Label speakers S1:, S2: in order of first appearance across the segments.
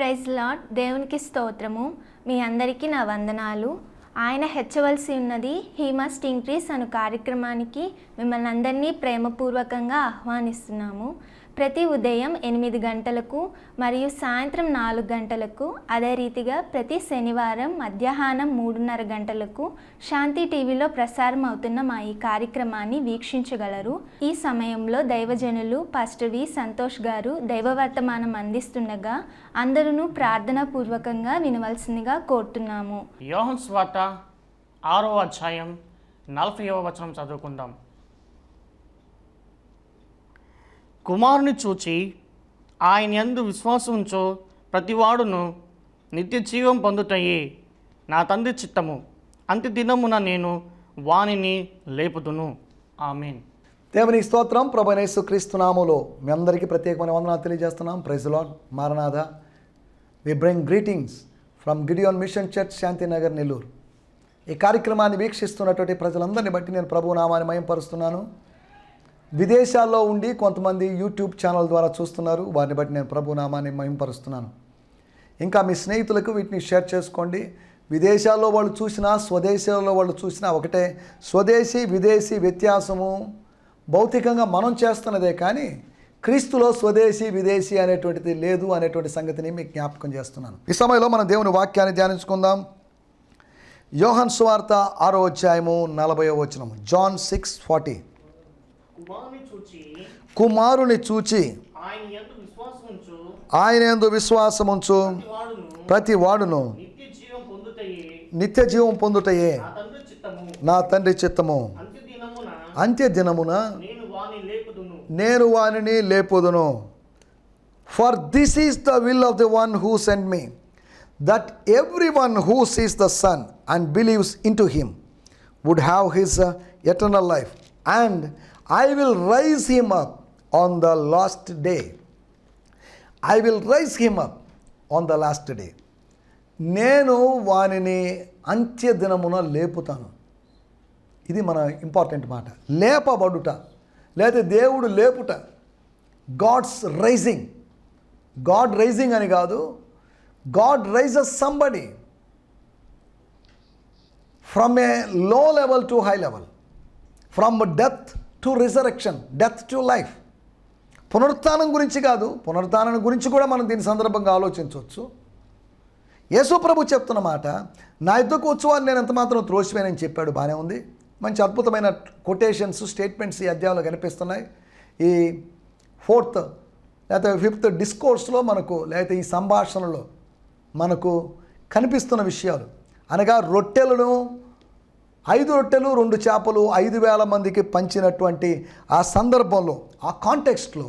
S1: Praise lord. దేవునికి స్తోత్రము. మీ అందరికీ నా వందనాలు. ఆయన హెచ్చవలసి ఉన్నది హీ మస్ట్ ఇంక్రీస్ అను కార్యక్రమానికి మిమ్మల్ని అందరినీ ప్రేమపూర్వకంగా ఆహ్వానిస్తున్నాము. ప్రతి ఉదయం 8 గంటలకు మరియు సాయంత్రం 4 గంటలకు, అదే రీతిగా ప్రతి శనివారం మధ్యాహ్నం 3:30 గంటలకు శాంతి టీవీలో ప్రసారం అవుతున్న మా ఈ కార్యక్రమాన్ని వీక్షించగలరు. ఈ సమయంలో దైవజనులు పాస్టర్ వి సంతోష్ గారు దైవవర్తమానం అందిస్తుండగా అందరూ ప్రార్థనా పూర్వకంగా వినవలసిందిగా కోరుతున్నాము.
S2: యోహాను సువార్త 6వ అధ్యాయం 40వ వచనం చదువుకుందాం. కుమారుని చూచి ఆయన యందు విశ్వాసముంచు ప్రతివాడును నిత్య జీవం పొందుటయే నా తండ్రి చిత్తము, అంత్య దినమున నేను వానిని లేపుదును. ఆమేన్.
S3: దేవుని స్తోత్రం. ప్రభువైన యేసుక్రీస్తు నామములో మీ అందరికీ ప్రత్యేకమైన వందనాలు తెలియజేస్తున్నాం. Praise Lord. Maranatha. We bring greetings from Gideon Mission Church, Shantinagar, Nellore. ఈ కార్యక్రమాన్ని వీక్షిస్తున్నటువంటి ప్రజలందరినీ బట్టి నేను ప్రభు నామాన్ని మహిమపరుస్తున్నాను. విదేశాల్లో ఉండి కొంతమంది యూట్యూబ్ ఛానల్ ద్వారా చూస్తున్నారు, వారిని బట్టి నేను ప్రభు నామాన్ని మహిమపరుస్తున్నాను. ఇంకా మీ స్నేహితులకు వీటిని షేర్ చేసుకోండి. విదేశాల్లో వాళ్ళు చూసినా స్వదేశాల్లో వాళ్ళు చూసినా ఒకటే. స్వదేశీ విదేశీ వ్యత్యాసము భౌతికంగా మనం చేస్తున్నదే, కానీ క్రీస్తులో స్వదేశీ విదేశీ అనేటువంటిది లేదు అనేటువంటి సంగతిని మీకు జ్ఞాపకం చేస్తున్నాను. ఈ సమయంలో మనం దేవుని వాక్యాన్ని ధ్యానించుకుందాం. యోహాను సువార్త 6వ అధ్యాయము 40వ వచనం. జాన్ 6:40. కుమారుని చూచి ఆయన యందు విశ్వాసముంచు ప్రతి వాడును నిత్య జీవం పొందుటయే నా తండ్రి చిత్తము, అంత్య దినమున నేను వానిని లేపుదును. For this is the will of the one who sent me, that every one who sees the son and believes in to him would have his eternal life, and I will raise him up on the last day. I will raise him up on the last day. నేను వానిని అంత్య దినమున లేపుతాను. ఇది మన important మాట. లేపబడుట లేదా దేవుడు లేపుట. God's rising. గాడ్ రైజింగ్ అని కాదు, God rises somebody from a low level to high level, from death to resurrection, death to life. పునరుత్థానం గురించి కాదు, పునరుత్థానం గురించి కూడా మనం దీని సందర్భంగా ఆలోచించవచ్చు. యేసు ప్రభు చెప్తున్న మాట, నా యుద్ధకు వచ్చువాన్ని నేను ఎంత మాత్రం త్రోసివేనని చెప్పాడు. బాగానే ఉంది. మంచి అద్భుతమైన కొటేషన్స్, స్టేట్మెంట్స్ ఈ అధ్యాయంలో కనిపిస్తున్నాయి. ఈ 4th లేకపోతే 5th డిస్కోర్స్లో మనకు, లేకపోతే ఈ సంభాషణలో మనకు కనిపిస్తున్న విషయాలు అనగా 5 రొట్టెలు 2 చేపలు 5,000 మందికి పంచినటువంటి ఆ సందర్భంలో, ఆ కాంటెక్స్ట్లో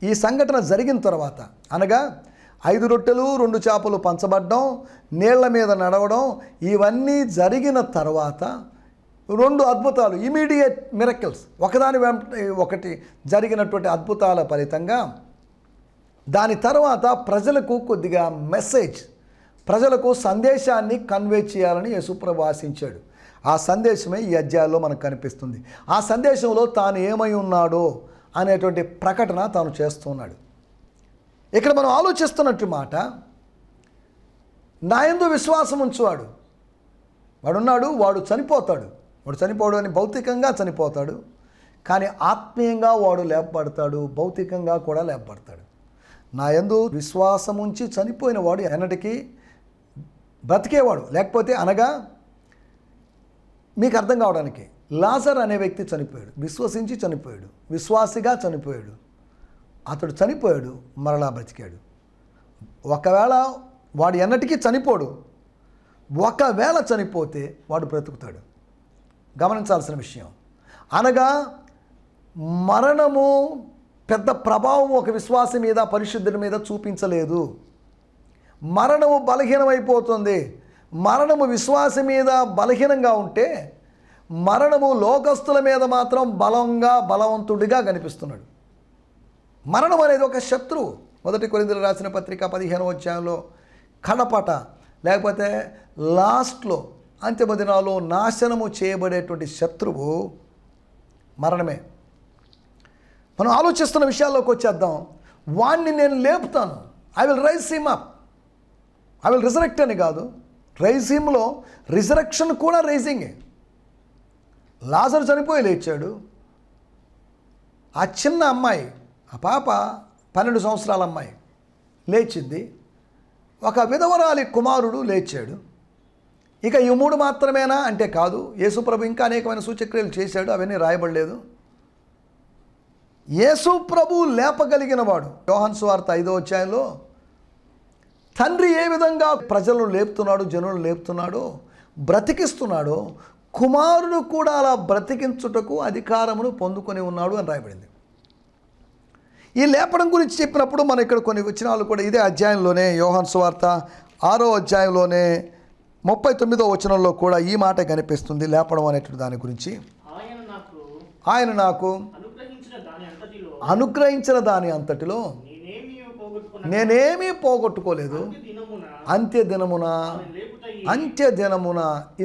S3: ఈ సంఘటన జరిగిన తర్వాత, అనగా 5 రొట్టెలు 2 చేపలు పంచబడ్డం, నీళ్ల మీద నడవడం, ఇవన్నీ జరిగిన తర్వాత 2 అద్భుతాలు, ఇమీడియట్ మిరకిల్స్, ఒకదాని వెంట ఒకటి జరిగినటువంటి అద్భుతాల ఫలితంగా దాని తర్వాత ప్రజలకు కొద్దిగా మెసేజ్, ప్రజలకు సందేశాన్ని కన్వే చేయాలని యేసుప్రభు ఆశించాడు. ఆ సందేశమే ఈ అధ్యాయంలో మనకు కనిపిస్తుంది. ఆ సందేశంలో తాను ఏమై ఉన్నాడో అనేటువంటి ప్రకటన తాను చేస్తున్నాడు. ఇక్కడ మనం ఆలోచిస్తున్నట్టు మాట, నా యందు విశ్వాసం ఉంచువాడు, వాడున్నాడు, వాడు చనిపోతాడు. వాడు చనిపోవడం అని భౌతికంగా చనిపోతాడు, కానీ ఆత్మీయంగా వాడు లేపబడతాడు, భౌతికంగా కూడా లేపబడతాడు. నా యందు విశ్వాసం ఉంచి చనిపోయిన వాడు ఎన్నటికీ బ్రతికేవాడు. లేకపోతే అనగా మీకు అర్థం కావడానికి, లాజర్ అనే వ్యక్తి చనిపోయాడు, విశ్వసించి చనిపోయాడు, విశ్వాసిగా చనిపోయాడు. అతడు చనిపోయాడు, మరలా బ్రతికాడు. ఒకవేళ వాడు ఎన్నటికీ చనిపోడు, ఒకవేళ చనిపోతే వాడు బ్రతుకుతాడు. గమనించాల్సిన విషయం. అనగా మరణము పెద్ద ప్రభావం ఒక విశ్వాసి మీద, పరిశుద్ధుడి మీద చూపించలేదు. మరణము బలహీనమైపోతుంది. మరణము విశ్వాసం మీద బలహీనంగా ఉంటే, మరణము లోకస్తుల మీద మాత్రం బలవంతుడిగా కనిపిస్తున్నాడు. మరణం అనేది ఒక శత్రువు. 1 కొరింథీయులకు రాసిన పత్రిక 15వ అధ్యాయంలో కడపట, లేకపోతే లాస్ట్లో అంతిమ దినాల్లో నాశనము చేయబడేటువంటి శత్రువు మరణమే. మనం ఆలోచిస్తున్న విషయాల్లోకి వచ్చేద్దాం. వాణ్ణి నేను లేపుతాను. I will raise him up. I will resurrect అని కాదు, రైజింలో రిజరెక్షన్ కూడా రైజింగే. లాజరు చనిపోయి లేచాడు. ఆ చిన్న అమ్మాయి, ఆ పాప 12 సంవత్సరాల అమ్మాయి లేచింది. ఒక విధవరాలి కుమారుడు లేచాడు. ఇక ఈ 3 మాత్రమేనా అంటే కాదు. యేసుప్రభు ఇంకా అనేకమైన సూచక్రియలు చేశాడు, అవన్నీ రాయబడలేదు. యేసుప్రభు లేపగలిగిన వాడు. యోహాను సువార్త 5వ అధ్యాయంలో తండ్రి ఏ విధంగా ప్రజలను లేపుతున్నాడు, జనులను లేపుతున్నాడో, బ్రతికిస్తున్నాడో, కుమారుడు కూడా అలా బ్రతికించుటకు అధికారమును పొందుకొని ఉన్నాడు అని రాయబడింది. ఈ లేపడం గురించి చెప్పినప్పుడు మనం ఇక్కడ కొన్ని వచనాలు కూడా ఇదే అధ్యాయంలోనే, యోహాను సువార్త 6వ అధ్యాయంలోనే 39వ వచనంలో కూడా ఈ మాట కనిపిస్తుంది, లేపడం అనేటువంటి దాని గురించి. ఆయన నాకు అనుగ్రహించిన దాని అంతటిలో నేనేమీ పోగొట్టుకోలేదు. అంత్యదినమున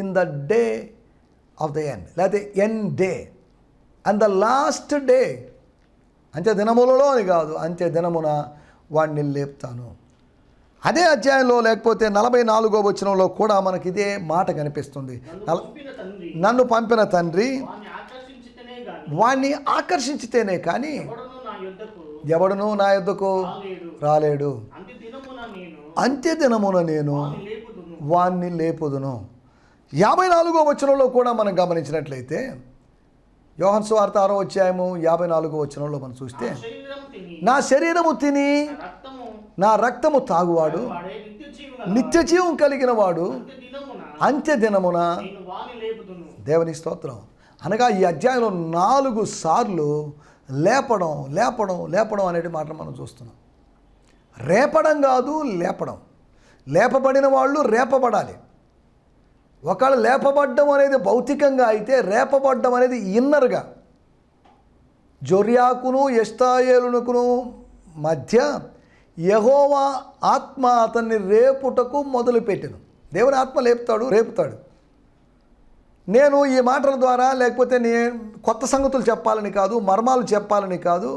S3: in the day of the end, లేకపోతే end day and the last day, అంత్యదినములలో అని కాదు, అంత్యదినమున వాడిని లేపుతాను. అదే అధ్యాయంలో లేకపోతే 44వ వచనంలో కూడా మనకి ఇదే మాట కనిపిస్తుంది. నన్ను పంపిన తండ్రి వాణ్ణి ఆకర్షించితేనే కానీ ఎవడునూ నా యొద్దకు రాలేడు. అంత్యదినమున నేను వాణ్ణి లేపుదును. 54వ వచనంలో కూడా మనం గమనించినట్లయితే, యోహాను సువార్త 6వ అధ్యాయము 54వ వచనంలో మనం చూస్తే, నా శరీరము తిని నా రక్తము తాగువాడు నిత్య జీవం కలిగిన వాడు అంత్యదినమున. దేవుని స్తోత్రం. అనగా ఈ అధ్యాయంలో 4 సార్లు లేపడం లేపడం లేపడం అనేటి మాటలు మనం చూస్తున్నాం. రేపడం కాదు, లేపడం. లేపబడిన వాళ్ళు రేపబడాలి. ఒకవేళ లేపబడ్డం అనేది భౌతికంగా అయితే, రేపబడ్డం అనేది ఇన్నర్గా. జొర్యాకును ఎష్తాయేలునకును మధ్య యెహోవా ఆత్మ అతన్ని రేపుటకు మొదలుపెట్టెను. దేవుని ఆత్మ రేపుతాడు. నేను ఈ మాటల ద్వారా, లేకపోతే కొత్త సంగతులు చెప్పాలని కాదు, మర్మాలు చెప్పాలని కాదు,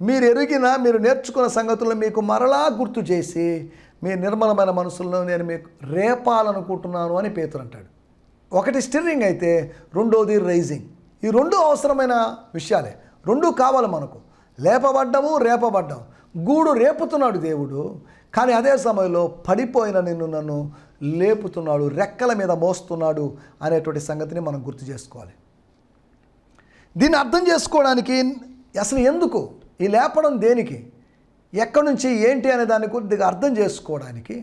S3: మీరు ఎరిగిన, మీరు నేర్చుకున్న సంగతులను మీకు మరలా గుర్తు చేసి, మీ నిర్మలమైన మనసులను నేను మీకు రేపాలనుకుంటున్నాను అని పేతురు అంటాడు. ఒకటి స్టిర్రింగ్ అయితే, రెండోది రైజింగ్. ఈ 2 అవసరమైన విషయాలే. 2 కావాలి మనకు. రేపబడ్డం. గూడు రేపుతున్నాడు దేవుడు, కానీ అదే సమయంలో పడిపోయిన నన్ను లేపుతున్నాడు, రెక్కల మీద మోస్తున్నాడు అనేటువంటి సంగతిని మనం గుర్తు చేసుకోవాలి. దీన్ని అర్థం చేసుకోవడానికి అసలు ఎందుకు ఈ లేపడం, దేనికి, ఎక్కడి నుంచి, ఏంటి అనే దాన్ని కొద్దిగా అర్థం చేసుకోవడానికి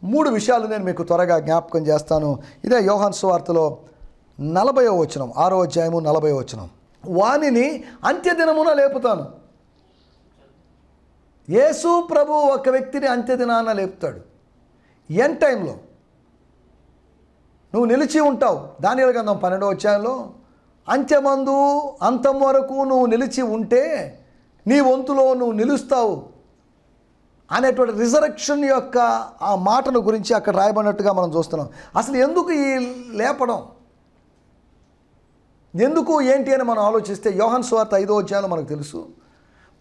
S3: 3 విషయాలు నేను మీకు త్వరగా జ్ఞాపకం చేస్తాను. ఇదే యోహాను సువార్తలో 40వ వచనం, 6వ అధ్యాయము 40వ వచనం. వానిని అంత్యదినమున లేపుతాను. యేసు ప్రభు ఒక వ్యక్తిని అంత్యదినాన లేపుతాడు. ఎండ్ టైంలో నువ్వు నిలిచి ఉంటావు. దానియేలు గ్రంథం 12వ అధ్యాయంలో, అంతం వరకు నువ్వు నిలిచి ఉంటే నీ వంతులో నువ్వు నిలుస్తావు అనేటువంటి రిజరెక్షన్ యొక్క ఆ మాటను గురించి అక్కడ రాయబడినట్టుగా మనం చూస్తున్నాం. అసలు ఎందుకు ఈ లేపడం, ఎందుకు ఏంటి అని మనం ఆలోచిస్తే, యోహాను సువార్త 5వ అధ్యాయంలో మనకు తెలుసు,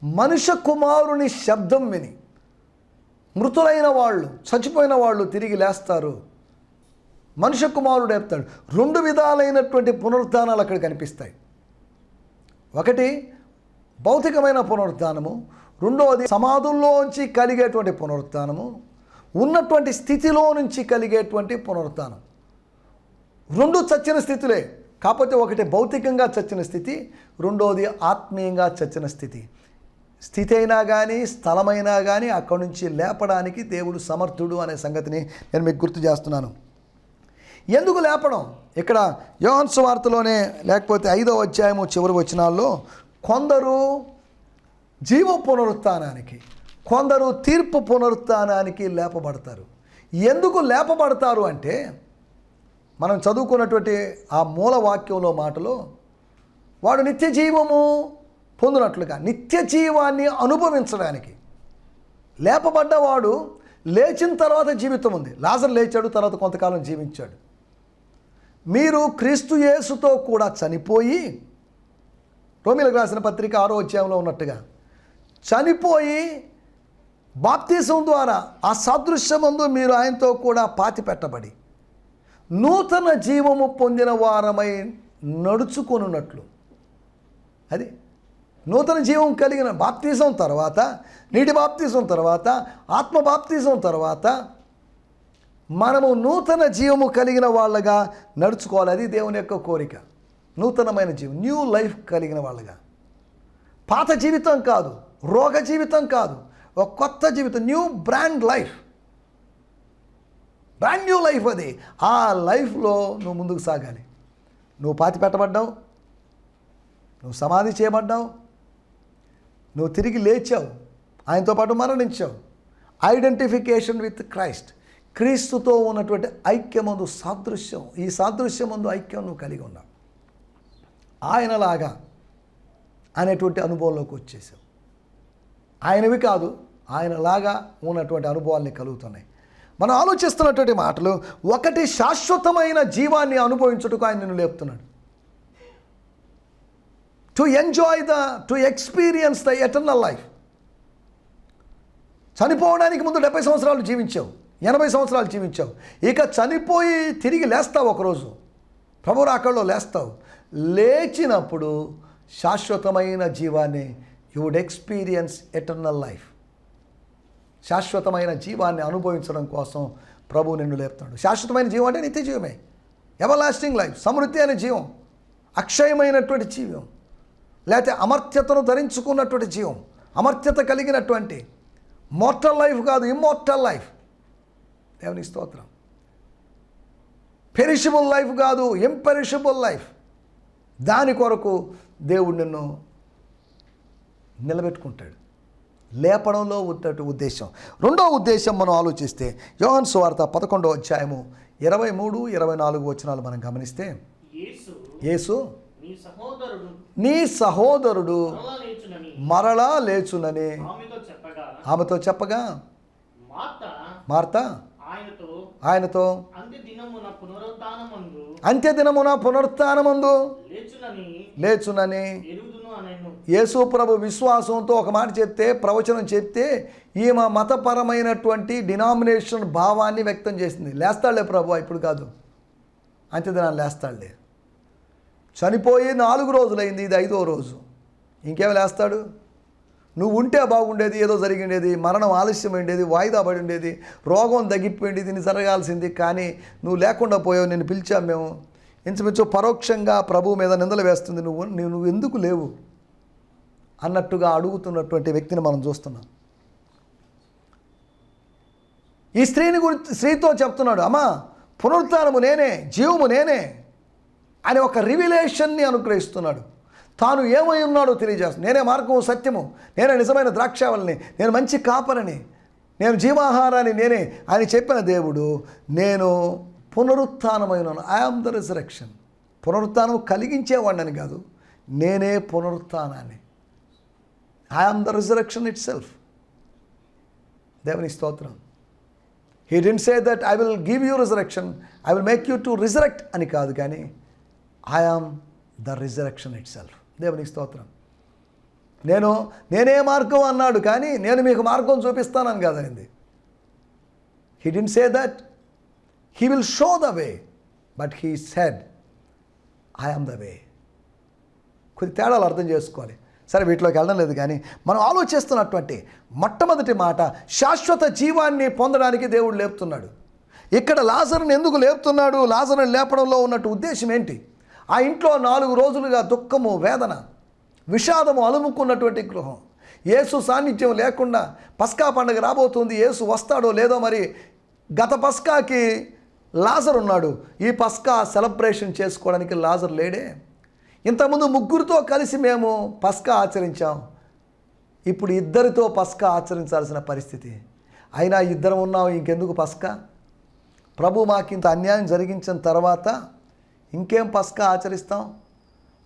S3: మనుష్య కుమారుని శబ్దం విని మృతులైన వాళ్ళు, చచ్చిపోయిన వాళ్ళు తిరిగి లేస్తారు. మనుష్య కుమారుడు లేపుతాడు. 2 విధాలైనటువంటి పునరుద్ధానాలు అక్కడ కనిపిస్తాయి. ఒకటి భౌతికమైన పునరుద్ధానము, రెండవది సమాధుల్లోంచి కలిగేటువంటి పునరుద్ధానము, ఉన్నటువంటి స్థితిలో నుంచి కలిగేటువంటి పునరుద్ధానం. 2 చచ్చిన స్థితులే. కాకపోతే ఒకటి భౌతికంగా చచ్చిన స్థితి, రెండవది ఆత్మీయంగా చచ్చిన స్థితి. స్థితి అయినా కానీ, స్థలమైనా కానీ అక్కడి నుంచి లేపడానికి దేవుడు సమర్థుడు అనే సంగతిని నేను మీకు గుర్తు చేస్తున్నాను. ఎందుకు లేపడం? ఇక్కడ యోహాను సువార్తలోనే, లేకపోతే 5వ అధ్యాయము చివరి వచనాల్లో, కొందరు జీవ పునరుత్థానానికి, కొందరు తీర్పు పునరుత్థానానికి లేపబడతారు. ఎందుకు లేపబడతారు అంటే, మనం చదువుకున్నటువంటి ఆ మూల వాక్యంలో మాటలో, వాడు నిత్య జీవము పొందినట్లుగా, నిత్య జీవాన్ని అనుభవించడానికి లేపబడ్డవాడు. లేచిన తర్వాత జీవితం ఉంది. లాజరు లేచాడు, తర్వాత కొంతకాలం జీవించాడు. మీరు క్రీస్తు యేసుతో కూడా చనిపోయి, రోమీయులకు రాసిన పత్రిక 6వ అధ్యాయంలో ఉన్నట్టుగా చనిపోయి బాప్తిసం ద్వారా ఆ సాదృశ్యమందు మీరు ఆయనతో కూడా పాతి పెట్టబడి నూతన జీవము పొందిన వారమై నడుచుకొనున్నట్లు, అది నూతన జీవం కలిగిన బాప్తిజం తర్వాత, నీటి బాప్తిజం తర్వాత, ఆత్మ బాప్తిజం తర్వాత మనము నూతన జీవము కలిగిన వాళ్ళగా నడుచుకోవాలి. అది దేవుని యొక్క కోరిక. నూతనమైన జీవం, న్యూ లైఫ్ కలిగిన వాళ్ళగా. పాత జీవితం కాదు, రోగ జీవితం కాదు, ఒక కొత్త జీవితం, new brand life, brand new life. అది ఆ లైఫ్లో నువ్వు ముందుకు సాగాలి. నువ్వు పాతి పెట్టబడ్డావు, నువ్వు సమాధి చేయబడ్డావు, నువ్వు తిరిగి లేచావు, ఆయనతో పాటు మరణించావు. ఐడెంటిఫికేషన్ విత్ క్రైస్ట్, క్రీస్తుతో ఉన్నటువంటి ఐక్యమందు సాదృశ్యం, ఈ సాదృశ్యమందు ఐక్యం నువ్వు కలిగి ఉన్నావు. ఆయనలాగా అనేటువంటి అనుభవంలోకి వచ్చేసావు. ఆయనవి కాదు, ఆయనలాగా ఉన్నటువంటి అనుభవాల్ని కలుగుతున్నాయి. మనం ఆలోచిస్తున్నటువంటి మాటలు, ఒకటి శాశ్వతమైన జీవాన్ని అనుభవించుటకు ఆయన నిన్ను లేపుతున్నాడు. To experience the eternal life. చనిపోవడానికి ముందు 70 సంవత్సరాలు జీవించావు, 80 సంవత్సరాలు జీవించావు. ఇక చనిపోయి తిరిగి లేస్తావు, ఒకరోజు ప్రభు రాకడలో లేస్తావు. లేచినప్పుడు శాశ్వతమైన జీవాన్ని, you would experience eternal life. శాశ్వతమైన జీవాన్ని అనుభవించడం కోసం ప్రభు నిన్ను లేపుతాడు. శాశ్వతమైన జీవం అంటే నిత్య జీవమే, ఎవర్ లాస్టింగ్ లైఫ్, సమృద్ధి అనే జీవం, అక్షయమైనటువంటి జీవం, లేకపోతే అమర్త్యతను ధరించుకున్నటువంటి జీవం, అమర్త్యత కలిగినటువంటి మోర్టల్ లైఫ్ కాదు, ఇమ్మోర్టల్ లైఫ్. దేవుని స్తోత్రం. పెరిషబుల్ లైఫ్ కాదు, ఇంపెరిషబుల్ లైఫ్. దాని కొరకు దేవుడు నిన్ను నిలబెట్టుకుంటాడు. లేపడంలో ఉన్నట్టు ఉద్దేశం. రెండో ఉద్దేశం మనం ఆలోచిస్తే, యోహాను సువార్త 11వ అధ్యాయము 23, 24 వచనాలు మనం గమనిస్తే, యేసు నీ సహోదరుడు మరలా లేచునని ఆమెతో చెప్పగా, మార్త ఆయనతో అంత్యదినమున పునరుత్థానమందు లేచునని. యేసు ప్రభు విశ్వాసంతో ఒక మాట చెప్తే, ప్రవచనం చెప్తే, ఈమె మతపరమైనటువంటి డినామినేషన్ భావాన్ని వ్యక్తం చేసింది. లేస్తాడులే ప్రభు, ఇప్పుడు కాదు, అంత్యదినాన్ని లేస్తాడులే. చనిపోయి 4 రోజులైంది, ఇది 5వ రోజు, ఇంకేమి లేస్తాడు? నువ్వు ఉంటే బాగుండేది, ఏదో జరిగిండేది, మరణం ఆలస్యమైండేది, వాయిదా పడి ఉండేది, రోగం తగ్గిపోయింది, దీన్ని జరగాల్సింది, కానీ నువ్వు లేకుండా పోయావు. నేను పిలిచాం మేము. ఇంచుమించు పరోక్షంగా ప్రభు మీద నిందలు వేస్తుంది, నువ్వు ఎందుకు లేవు అన్నట్టుగా అడుగుతున్నటువంటి వ్యక్తిని మనం చూస్తున్నాం. ఈ స్త్రీతో చెప్తున్నాడు, అమ్మా పునరుత్థానము నేనే, జీవము నేనే అని ఒక రివిలేషన్ని అనుగ్రహిస్తున్నాడు. తాను ఏమై ఉన్నాడో తెలియజేస్తాను. నేనే మార్గము, సత్యము, నేనే నిజమైన ద్రాక్షావళిని, నేను మంచి కాపరని, నేను జీవాహారాన్ని నేనే అని చెప్పిన దేవుడు, నేను పునరుత్థానమైనాను. I am the resurrection. పునరుత్థానం కలిగించేవాడిని కాదు, నేనే పునరుత్థానాన్ని. I am the resurrection itself. దేవుని స్తోత్రం. He didn't say that I will give you resurrection, I will make you to resurrect అని కాదు, కానీ I am the resurrection itself. దేవునికి స్తోత్రం. నేనే మార్గం అన్నాడు, కానీ నేను మీకు మార్గం చూపిస్తానని కాదనింది. He didn't say that he will show the way, but he said I am the way. కొద్ది తేడాలు అర్థం చేసుకోవాలి. సరే, వీటిలోకి వెళ్ళడం లేదు, కానీ మనం ఆలోచిస్తున్నటువంటి మొట్టమొదటి మాట, శాశ్వత జీవాన్ని పొందడానికి దేవుడు లేపుతున్నాడు. ఇక్కడ లాజరుని ఎందుకు లేపుతున్నాడు? లాజరుని లేపడంలో ఉన్నట్టు ఉద్దేశం ఏంటి? ఆ ఇంట్లో 4 రోజులుగా దుఃఖము, వేదన, విషాదము అలుముకున్నటువంటి గృహం. యేసు సాన్నిధ్యం లేకుండా పస్కా పండుగ రాబోతుంది, యేసు వస్తాడో లేదో. మరి గత పస్కాకి లాజరు ఉన్నాడు, ఈ పస్కా సెలబ్రేషన్ చేసుకోవడానికి లాజరు లేడే. ఇంతకుముందు 3 కలిసి మేము పస్కా ఆచరించాం, ఇప్పుడు 2 పస్కా ఆచరించాల్సిన పరిస్థితి. అయినా 2 ఉన్నాం, ఇంకెందుకు పస్కా? ప్రభు మాకింత అన్యాయం జరిగించిన తర్వాత ఇంకేం పస్కా ఆచరిస్తాం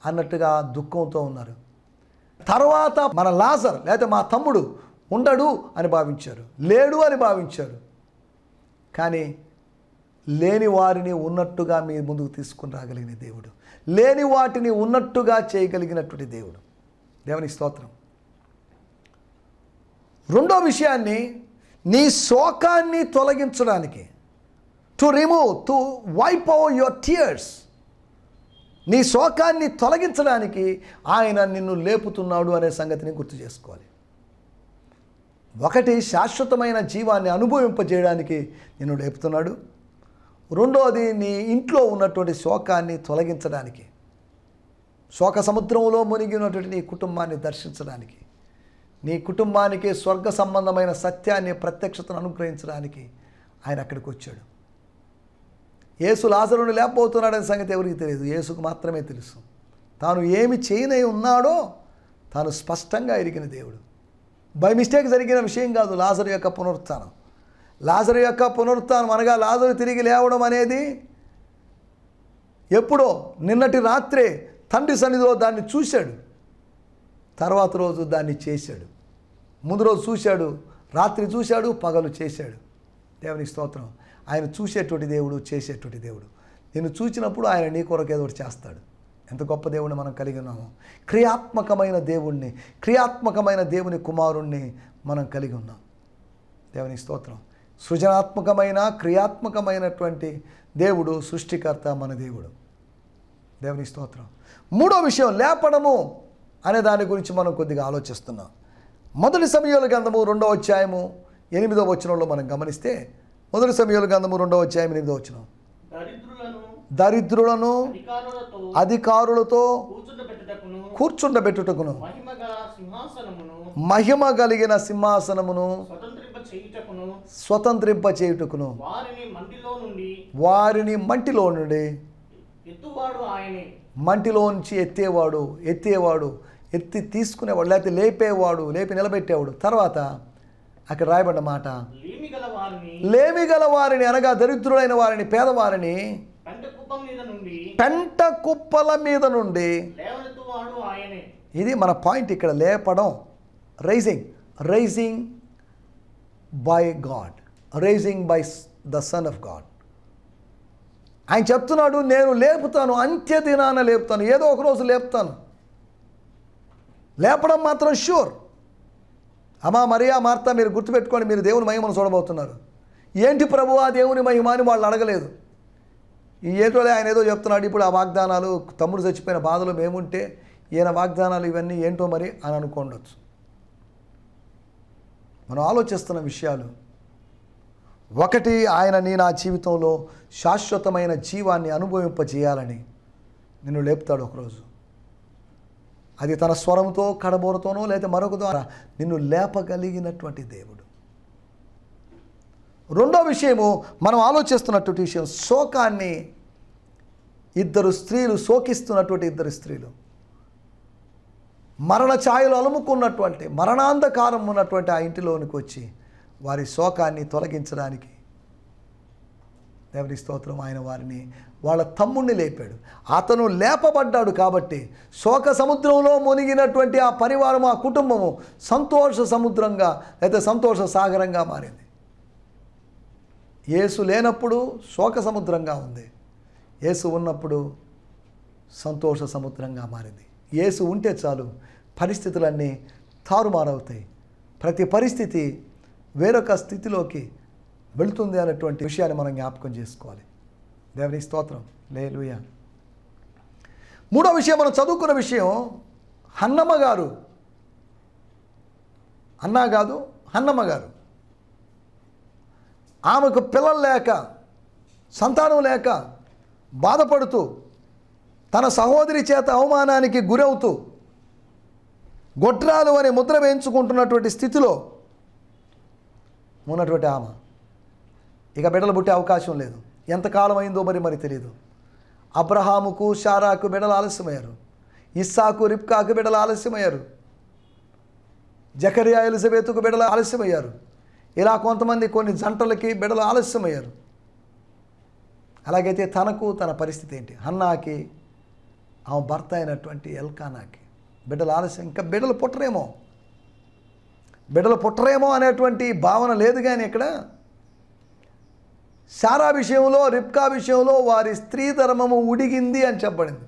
S3: అన్నట్టుగా దుఃఖంతో ఉన్నారు. తర్వాత మన లాజర్ లేదా మా తమ్ముడు ఉండడు అని భావించారు, లేడు అని భావించారు. కానీ లేని వారిని ఉన్నట్టుగా మీ ముందుకు తీసుకుని రాగలిగిన దేవుడు, లేని వాటిని ఉన్నట్టుగా చేయగలిగినటువంటి దేవుడు. దేవునికి స్తోత్రం. రెండో విషయాన్ని, నీ శోకాన్ని తొలగించడానికి, to remove, to wipe our your tears, నీ శోకాన్ని తొలగించడానికి ఆయన నిన్ను లేపుతున్నాడు అనే సంగతిని గుర్తు చేసుకోవాలి. ఒకటి, శాశ్వతమైన జీవాన్ని అనుభవింపజేయడానికి నిన్ను లేపుతున్నాడు. రెండోది, నీ ఇంట్లో ఉన్నటువంటి శోకాన్ని తొలగించడానికి, శోక సముద్రంలో మునిగినటువంటి నీ కుటుంబాన్ని దర్శించడానికి, నీ కుటుంబానికి స్వర్గ సంబంధమైన సత్యాన్ని, ప్రత్యక్షతను అనుగ్రహించడానికి ఆయన అక్కడికి వచ్చాడు. యేసు లాజరుని లేకపోతున్నాడనే సంగతి ఎవరికి తెలియదు, యేసుకు మాత్రమే తెలుసు. తాను ఏమి చేయనై ఉన్నాడో తాను స్పష్టంగా ఎరిగిన దేవుడు. బై మిస్టేక్ జరిగిన విషయం కాదు లాజరు యొక్క పునరుత్థానం. లాజరు యొక్క పునరుత్థానం అనగా లాజరు తిరిగి లేవడం అనేది ఎప్పుడో నిన్నటి రాత్రే తండ్రి సన్నిధిలో దాన్ని చూశాడు. తర్వాత రోజు దాన్ని చేశాడు. ముందు రోజు చూశాడు, రాత్రి చూశాడు, పగలు చేశాడు. దేవునికి స్తోత్రం. ఆయన చూసేటువంటి దేవుడు, చేసేటువంటి దేవుడు. నిన్ను చూసినప్పుడు ఆయన నీ కొరకు ఏదో ఒకటి చేస్తాడు. ఎంత గొప్ప దేవుడిని మనం కలిగి ఉన్నాము. క్రియాత్మకమైన దేవుణ్ణి, క్రియాత్మకమైన దేవుని కుమారుణ్ణి మనం కలిగి ఉన్నాం. దేవునికి స్తోత్రం. సృజనాత్మకమైన, క్రియాత్మకమైనటువంటి దేవుడు, సృష్టికర్త మన దేవుడు. దేవునికి స్తోత్రం. మూడో విషయం, లేపడము అనే దాని గురించి మనం కొద్దిగా ఆలోచిస్తున్నాం. మొదటి సమూయేలు గ్రంథము 2వ అధ్యాయము 8వ వచనంలో మనం గమనిస్తే, మొదటి సమూయేలు గ్రంథము 2వ అధ్యాయం 8వ వచనం, దరిద్రులను అధికారులతో కూర్చుండబెట్టుటకును మహిమ కలిగిన సింహాసనమును స్వతంత్రింప చేయుటకును వారిని మంటిలో నుండి మంటిలోంచి ఎత్తేవాడు, ఎత్తి తీసుకునేవాడు, లేకపోతే లేపేవాడు, లేపి నిలబెట్టేవాడు. తర్వాత అక్కడ రాయబడ్డ మాట, లేమిగల వారిని అనగా దరిద్రులైన వారిని, పేదవారిని పెంట కుప్పల మీద నుండి. ఇది మన పాయింట్ ఇక్కడ, లేపడం, rising by God, rising by the Son of God. ఆయన చెప్తున్నాడు, నేను లేపుతాను, అంత్య దినాన లేపుతాను, ఏదో ఒకరోజు లేపుతాను. లేపడం మాత్రం ష్యూర్. అమ్మా మరియా మార్తా, మీరు గుర్తుపెట్టుకోండి, మీరు దేవుని మహిమను చూడబోతున్నారు. ఏంటి ప్రభు ఆ దేవుని మహిమ అని వాళ్ళు అడగలేదు. ఏటోలే ఆయన ఏదో చెప్తున్నాడు, ఇప్పుడు ఆ వాగ్దానాలు, తమ్ముడు చచ్చిపోయిన బాధలు మేముంటే ఈయన వాగ్దానాలు ఇవన్నీ ఏంటో మరి అని అనుకోండొచ్చు. మనం ఆలోచిస్తున్న విషయాలు ఒకటి, ఆయన నా జీవితంలో శాశ్వతమైన జీవాన్ని అనుభవింపజేయాలని నిన్ను లేపుతాడు ఒకరోజు. అది తన స్వరంతో, కడబోరతోనో లేదా మరొక ద్వారా నిన్ను లేపగలిగినటువంటి దేవుడు. రెండో విషయము, మనం ఆలోచిస్తున్నటువంటి విషయం, శోకాన్ని శోకిస్తున్నటువంటి ఇద్దరు స్త్రీలు, మరణ ఛాయలు అలుముకున్నటువంటి, మరణాంధకారం ఉన్నటువంటి ఆ ఇంటిలోనికి వచ్చి వారి శోకాన్ని తొలగించడానికి, దేవుని స్తోత్రం, ఆయన వారిని, వాళ్ళ తమ్ముడిని లేపాడు. అతను లేపబడ్డాడు కాబట్టి శోక సముద్రంలో మునిగినటువంటి ఆ పరివారం, ఆ కుటుంబము సంతోష సముద్రంగా లేదా సంతోష సాగరంగా మారింది. యేసు లేనప్పుడు శోక సముద్రంగా ఉంది, యేసు ఉన్నప్పుడు సంతోష సముద్రంగా మారింది. యేసు ఉంటే చాలు, పరిస్థితులన్నీ తారుమారవుతాయి. ప్రతి పరిస్థితి వేరొక స్థితిలోకి వెళుతుంది అనేటువంటి విషయాన్ని మనం జ్ఞాపకం చేసుకోవాలి. దేవుని స్తోత్రం, హల్లెలూయా. మూడో విషయం, మనం చదువుకున్న విషయం, హన్నమ్మ గారు, అన్నా కాదు హన్నమ్మ గారు, ఆమెకు పిల్లలు లేక, సంతానం లేక బాధపడుతూ, తన సహోదరి చేత అవమానానికి గురవుతూ, గొడ్రాలు అనే ముద్ర వేయించుకుంటున్నటువంటి స్థితిలో ఉన్నటువంటి ఆమె ఇక బిడ్డలు పుట్టే అవకాశం లేదు. ఎంతకాలం అయిందో మరి తెలియదు. అబ్రహాముకు, శారాకు బిడ్డలు ఆలస్యమయ్యారు, ఇస్సాకు, రిబ్కాకు బిడ్డలు ఆలస్యమయ్యారు, జకరియా, ఎలిజబెతుకు బిడ్డలు ఆలస్యమయ్యారు. ఇలా కొంతమంది కొన్ని జంటలకి బిడ్డలు ఆలస్యమయ్యారు. అలాగైతే తన పరిస్థితి ఏంటి? హన్నాకి, ఆమె భర్త అయినటువంటి ఎల్కానాకి బిడ్డలు ఆలస్యం, ఇంకా బిడ్డలు పుట్టరేమో అనేటువంటి భావన లేదు. కానీ ఇక్కడ శారా విషయంలో, రిబ్కా విషయంలో వారి స్త్రీ ధర్మము ఉడిగింది అని చెప్పబడింది.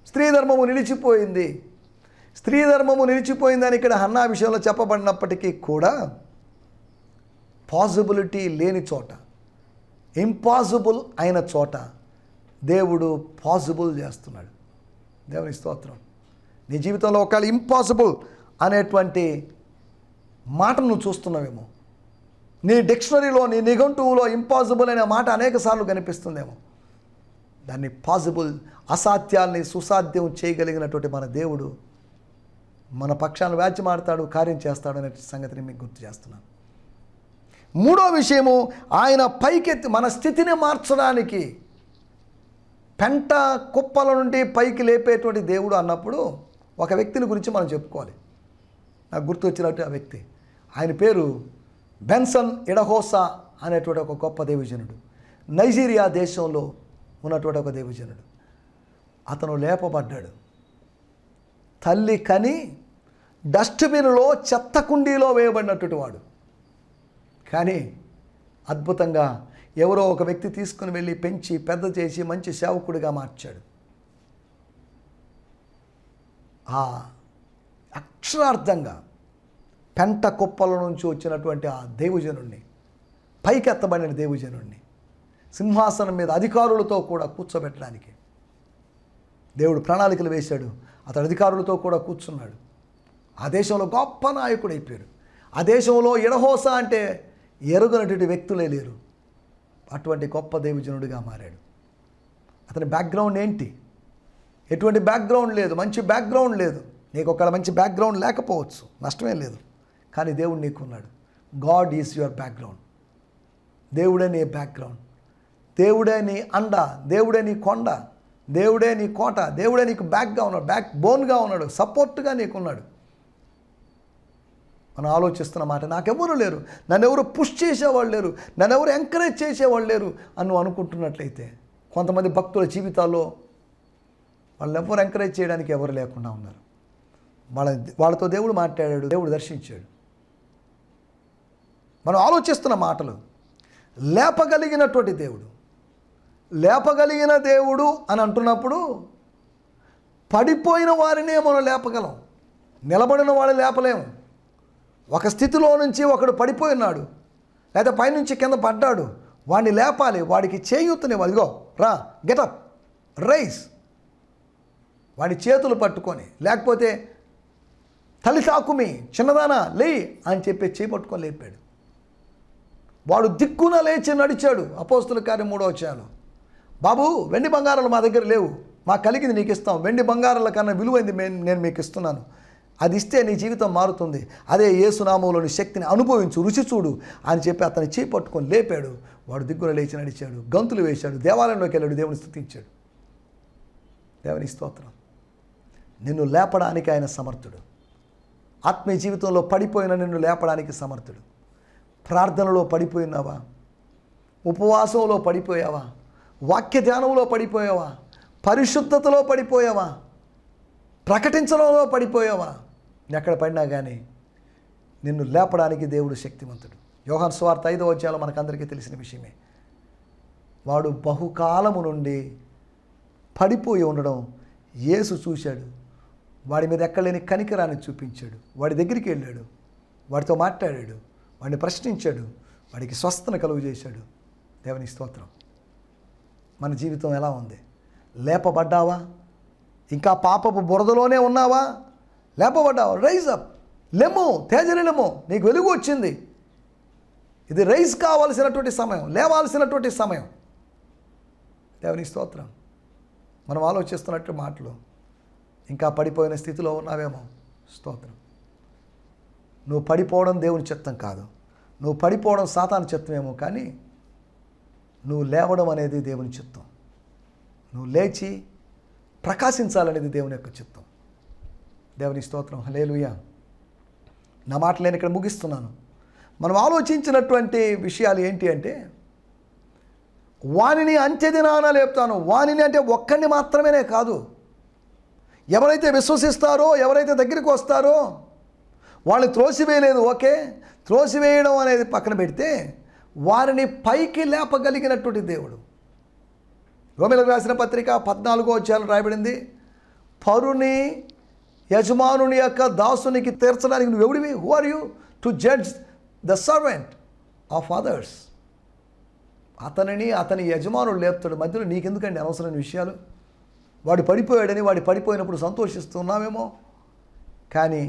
S3: స్త్రీ ధర్మము నిలిచిపోయింది. స్త్రీ ధర్మము నిలిచిపోయిందని ఇక్కడ హన్నా విషయంలో చెప్పబడినప్పటికీ కూడా పాసిబిలిటీ లేని చోట, ఇంపాసిబుల్ అయిన చోట దేవుడు పాసిబుల్ చేస్తున్నాడు. దేవుని స్తోత్రం. నీ జీవితంలో ఒకవేళ ఇంపాసిబుల్ అనేటువంటి మాటను నువ్వు చూస్తున్నావేమో, నీ డిక్షనరీలో, నీ నిఘంటువులో ఇంపాసిబుల్ అనే మాట అనేక సార్లు కనిపిస్తుందేమో. దాన్ని పాసిబుల్, అసాధ్యాల్ని సుసాధ్యం చేయగలిగినటువంటి మన దేవుడు మన పక్షాన్ని వ్యాజ్యమాడతాడు, కార్యం చేస్తాడు అనే సంగతిని మీకు గుర్తు చేస్తున్నాను. మూడో విషయము, ఆయన పైకెత్తి మన స్థితిని మార్చడానికి పెంట కుప్పల నుండి పైకి లేపేటువంటి దేవుడు అన్నప్పుడు ఒక వ్యక్తిని గురించి మనం చెప్పుకోవాలి. నాకు గుర్తు వచ్చినట్టు ఆ వ్యక్తి, ఆయన పేరు బెన్సన్ ఇడహోసా అనేటువంటి ఒక గొప్ప దైవజనుడు. నైజీరియా దేశంలో ఉన్నటువంటి ఒక దైవజనుడు. అతను లేపబడ్డాడు. తల్లి కని డస్ట్బిన్లో చెత్త కుండీలో వేయబడినటువంటి వాడు. కానీ అద్భుతంగా ఎవరో ఒక వ్యక్తి తీసుకుని వెళ్ళి పెంచి పెద్ద చేసి మంచి సేవకుడిగా మార్చాడు. ఆ అక్షరార్థంగా పెంట కుప్పల నుంచి వచ్చినటువంటి ఆ దైవజనుణ్ణి, పైకెత్తబడిన దైవజనుణ్ణి సింహాసనం మీద అధికారులతో కూడా కూర్చోబెట్టడానికి దేవుడు ప్రణాళికలు వేశాడు. అతడు అధికారులతో కూడా కూర్చున్నాడు. ఆ దేశంలో గొప్ప నాయకుడు అయిపోయాడు. ఆ దేశంలో ఇడహోసా అంటే ఎరుగనటువంటి వ్యక్తులే లేరు. అటువంటి గొప్ప దైవజనుడిగా మారాడు. అతని బ్యాక్గ్రౌండ్ ఏంటి? ఎటువంటి బ్యాక్గ్రౌండ్ లేదు, మంచి బ్యాక్గ్రౌండ్ లేదు. నీకు ఒక మంచి బ్యాక్గ్రౌండ్ లేకపోవచ్చు, నష్టమేం లేదు. కానీ దేవుడు నీకున్నాడు. God is your background. దేవుడే నీ బ్యాక్గ్రౌండ్, దేవుడే నీ అండ, దేవుడే నీ కొండ, దేవుడే నీ కోట, దేవుడే నీకు బ్యాక్గా ఉన్నాడు, బ్యాక్ బోన్గా ఉన్నాడు, సపోర్ట్గా నీకున్నాడు. మనం ఆలోచిస్తున్న మాట, నాకెవరు లేరు, నన్ను ఎవరు పుష్ చేసేవాళ్ళు లేరు, నన్ను ఎవరు ఎంకరేజ్ చేసేవాళ్ళు లేరు అని నువ్వు అనుకుంటున్నట్లయితే, కొంతమంది భక్తుల జీవితాల్లో వాళ్ళని ఎవరు ఎంకరేజ్ చేయడానికి ఎవరు లేకుండా ఉన్నారు. వాళ్ళతో దేవుడు మాట్లాడాడు, దేవుడు దర్శించాడు. మనం ఆలోచిస్తున్న మాటలు, లేపగలిగినటువంటి దేవుడు, లేపగలిగిన దేవుడు అని అంటున్నప్పుడు పడిపోయిన వారినే మనం లేపగలం, నిలబడిన వాడు లేపలేము. ఒక స్థితిలో నుంచి ఒకడు పడిపోయినాడు, లేదా పైనుంచి కింద పడ్డాడు, వాడిని లేపాలి, వాడికి చేయూతనివ్వాలి. ఇదిగో రా, గెటప్, రైస్, వాడి చేతులు పట్టుకొని, లేకపోతే తల్లి తాకుమి చిన్నదానా లే అని చెప్పి చేయి పట్టుకొని లేపాడు. వాడు దిక్కున లేచి నడిచాడు. అపోస్తుల కార్యం 3వ అధ్యాయంలో, బాబు వెండి బంగారాలు మా దగ్గర లేవు, మాకు కలిగింది నీకు ఇస్తాం, వెండి బంగారాల కన్నా విలువైంది నేను మీకు ఇస్తున్నాను, అది ఇస్తే నీ జీవితం మారుతుంది, అదే యేసునామంలోని శక్తిని అనుభవించు, రుచి చూడు అని చెప్పి అతన్ని చేయి పట్టుకొని లేపాడు. వాడు దిగ్గున లేచి నడిచాడు, గంతులు వేశాడు, దేవాలయంలోకి వెళ్ళాడు, దేవుని స్తుతించాడు. దేవుని స్తోత్రం. నిన్ను లేపడానికి ఆయన సమర్థుడు. ఆత్మీయ జీవితంలో పడిపోయిన నిన్ను లేపడానికి సమర్థుడు. ప్రార్థనలో పడిపోయినావా? ఉపవాసంలో పడిపోయావా? వాక్య ధ్యానంలో పడిపోయావా? పరిశుద్ధతలో పడిపోయావా? ప్రకటించడంలో పడిపోయావా? ఎక్కడ పడినా కానీ నిన్ను లేపడానికి దేవుడు శక్తివంతుడు. యోహాను సువార్త 5వ అధ్యాయంలో మనకందరికీ తెలిసిన విషయమే. వాడు బహుకాలము నుండి పడిపోయి ఉండడం యేసు చూశాడు. వాడి మీద ఎక్కడలేని కనికరాన్ని చూపించాడు. వాడి దగ్గరికి వెళ్ళాడు, వాడితో మాట్లాడాడు, వాడిని ప్రశ్నించాడు, వాడికి స్వస్థతను కలుగు చేశాడు. దేవుని స్తోత్రం. మన జీవితం ఎలా ఉంది? లేపబడ్డావా? ఇంకా పాపపు బురదలోనే ఉన్నావా? లేపబడ్డావా? రైజ్ అప్, లెమ్ము, తేజరిలెమ్ము, నీకు వెలుగు వచ్చింది. ఇది రైజ్ కావాల్సినటువంటి సమయం, లేవాల్సినటువంటి సమయం. దేవుని స్తోత్రం. మనం ఆలోచిస్తున్నట్టు మాటలు, ఇంకా పడిపోయిన స్థితిలో ఉన్నావేమో. స్తోత్రం. నువ్వు పడిపోవడం దేవుని చిత్తం కాదు, నువ్వు పడిపోవడం సాతాను చిత్తమేమో, కానీ నువ్వు లేవడం అనేది దేవుని చిత్తం. నువ్వు లేచి ప్రకాశించాలనేది దేవుని యొక్క చిత్తం. దేవుని స్తోత్రం. హల్లెలూయా. నా మాటలు నేను ఇక్కడ ముగిస్తున్నాను. మనం ఆలోచించినటువంటి విషయాలు ఏంటి అంటే, వానిని అంత్యదినాన లేపుతాను. వానిని అంటే ఒక్కడిని మాత్రమేనే కాదు, ఎవరైతే విశ్వసిస్తారో, ఎవరైతే దగ్గరికి వస్తారో వాళ్ళని త్రోసివేయలేదు. ఓకే, త్రోసివేయడం అనేది పక్కన పెడితే వారిని పైకి లేపగలిగినటువంటి దేవుడు. రోమీయులకు రాసిన పత్రిక 14వ అధ్యాయంలో రాయబడింది, పరుని యజమానుని యొక్క దాసునికి తీర్చడానికి నువ్వు ఎవడివి? Who are you to judge the servant of others? అతని యజమానుడు లేపుతాడు, మధ్యలో నీకెందుకండి అనవసరమైన విషయాలు? వాడు పడిపోయాడని వాడు పడిపోయినప్పుడు సంతోషిస్తున్నామేమో, కానీ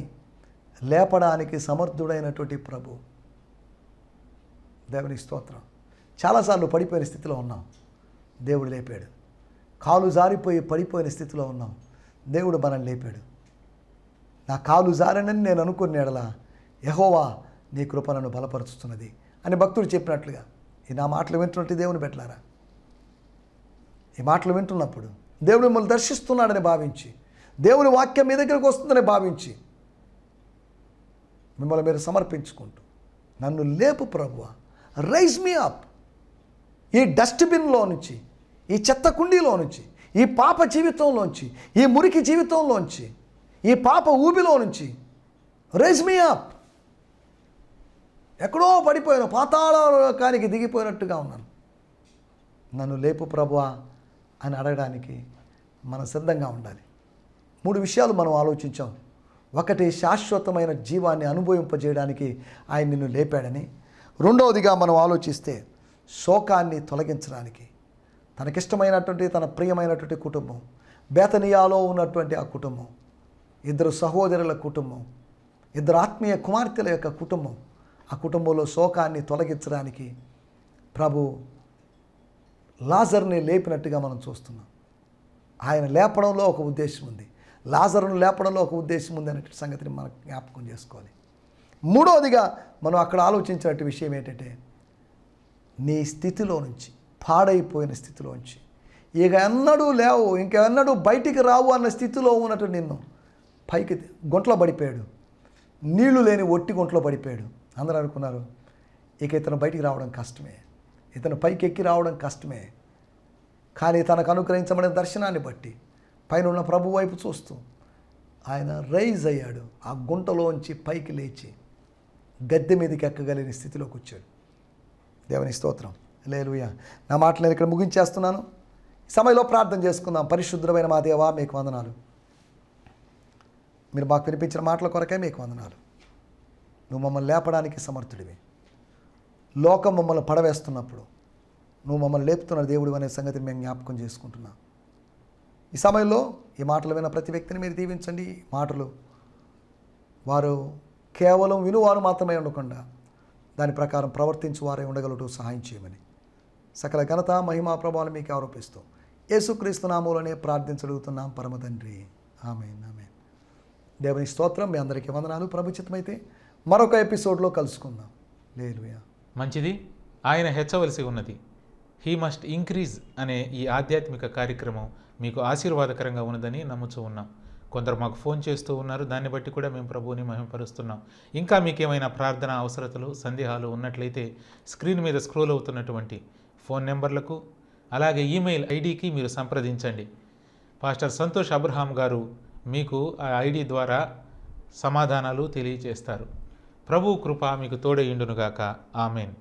S3: లేపడానికి సమర్థుడైనటువంటి ప్రభు. దేవునికి స్తోత్రం. చాలాసార్లు పడిపోయిన స్థితిలో ఉన్నాం, దేవుడు లేపాడు. కాలు జారిపోయి పడిపోయిన స్థితిలో ఉన్నాం, దేవుడు మనల్ని లేపాడు. నా కాలు జారనని నేను అనుకున్న ఎడల యెహోవా నీ కృప నన్ను బలపరుచుతున్నది అని భక్తుడు చెప్పినట్లుగా ఈ నా మాటలు వింటున్నట్టు దేవుని పెట్టారా? ఈ మాటలు వింటున్నప్పుడు దేవుడు మిమ్మల్ని దర్శిస్తున్నాడని భావించి, దేవుని వాక్యం మీ దగ్గరకు వస్తుందని భావించి మిమ్మల్ని మీరు సమర్పించుకుంటూ, నన్ను లేపు ప్రభువా, రైజ్ మీ అప్, ఈ డస్ట్బిన్లో నుంచి, ఈ చెత్త కుండీలో నుంచి, ఈ పాప జీవితంలోంచి, ఈ మురికి జీవితంలోంచి, ఈ పాప ఊబిలో నుంచి రైజ్ మీ అప్. ఎక్కడో పడిపోయాను, పాతాళానికి దిగిపోయినట్టుగా ఉన్నాను, నన్ను లేపు ప్రభువా అని అడగడానికి మనం సిద్ధంగా ఉండాలి. 3 విషయాలు మనం ఆలోచించాం. ఒకటి, శాశ్వతమైన జీవాన్ని అనుభవింపజేయడానికి ఆయన నిన్ను లేపాడని. రెండవదిగా మనం ఆలోచిస్తే శోకాన్ని తొలగించడానికి, తనకిష్టమైనటువంటి తన ప్రియమైనటువంటి కుటుంబం, బేతనియాలో ఉన్నటువంటి ఆ కుటుంబం, 2 సహోదరుల కుటుంబం, 2 ఆత్మీయ కుమార్తెల యొక్క కుటుంబం, ఆ కుటుంబంలో శోకాన్ని తొలగించడానికి ప్రభు లాజర్ని లేపినట్టుగా మనం చూస్తున్నాం. ఆయన లేపడంలో ఒక ఉద్దేశం ఉంది, లాజరును లేపడంలో ఒక ఉద్దేశం ఉంది అనే సంగతిని మనం జ్ఞాపకం చేసుకోవాలి. మూడవదిగా మనం అక్కడ ఆలోచించినట్టు విషయం ఏంటంటే, నీ స్థితిలో నుంచి, పాడైపోయిన స్థితిలో నుంచి, ఇక ఎన్నడూ లేవు, ఇంకెన్నడూ బయటికి రావు అన్న స్థితిలో ఉన్నట్టు నిన్ను పైకి గుంటలో పడిపోయాడు, నీళ్లు లేని ఒట్టి గుంటలో పడిపోయాడు. అందరూ అనుకున్నారు ఇక ఇతను బయటికి రావడం కష్టమే, ఇతను పైకి ఎక్కి రావడం కష్టమే. కానీ తనకు అనుగ్రహించబడిన దర్శనాన్ని బట్టి పైన ఉన్న ప్రభు వైపు చూస్తూ ఆయన రైజ్ అయ్యాడు. ఆ గుంటలోంచి పైకి లేచి గద్దె మీదకి ఎక్కగలిగిన స్థితిలోకి వచ్చాడు. దేవుని స్తోత్రం. హల్లెలూయా. నా మాటలు నేను ఇక్కడ ముగించేస్తున్నాను. ఈ సమయంలో ప్రార్థన చేసుకుందాం. పరిశుద్ధమైన మా దేవా, మీకు వందనాలు. మీరు మాకు వినిపించిన మాటల కొరకే మీకు వందనాలు. నువ్వు మమ్మల్ని లేపడానికి సమర్థుడివి. లోకం మమ్మల్ని పడవేస్తున్నప్పుడు నువ్వు మమ్మల్ని లేపుతున్న దేవుడు అనే సంగతిని మేము జ్ఞాపకం చేసుకుంటున్నాం. ఈ సమయంలో ఈ మాటలు విన్న ప్రతి వ్యక్తిని మీరు దీవించండి. ఈ మాటలు వారు కేవలం వినువారు మాత్రమే ఉండకుండా దాని ప్రకారం ప్రవర్తించు వారే ఉండగలటూ సహాయం చేయమని సకల ఘనత మహిమా ప్రభావాలు మీకు ఆరోపిస్తూ యేసుక్రీస్తు నామములోనే ప్రార్థించగలుగుతున్నాం పరమ తండ్రి. ఆమేన్, ఆమేన్. దేవుని స్తోత్రం. మీ అందరికీ వందనాలు. ప్రభు చిత్తమైతే మరొక ఎపిసోడ్లో కలుసుకుందాం. హల్లెలూయా.
S4: మంచిది. ఆయన హెచ్చవలసి ఉన్నది. హీ మస్ట్ ఇంక్రీజ్ అనే ఈ ఆధ్యాత్మిక కార్యక్రమం మీకు ఆశీర్వాదకరంగా ఉన్నదని నమ్ముతూ ఉన్నాం. కొందరు మాకు ఫోన్ చేస్తూ ఉన్నారు, దాన్ని బట్టి కూడా మేము ప్రభువుని మహిమపరుస్తున్నాం. ఇంకా మీకేమైనా ప్రార్థన అవసరతలు, సందేహాలు ఉన్నట్లయితే స్క్రీన్ మీద స్క్రోల్ అవుతున్నటువంటి ఫోన్ నెంబర్లకు, అలాగే ఈమెయిల్ ఐడికి మీరు సంప్రదించండి. పాస్టర్ సంతోష్ అబ్రహాం గారు మీకు ఆ ఐడి ద్వారా సమాధానాలు తెలియజేస్తారు. ప్రభు కృప మీకు తోడయుండునుగాక. ఆమెన్.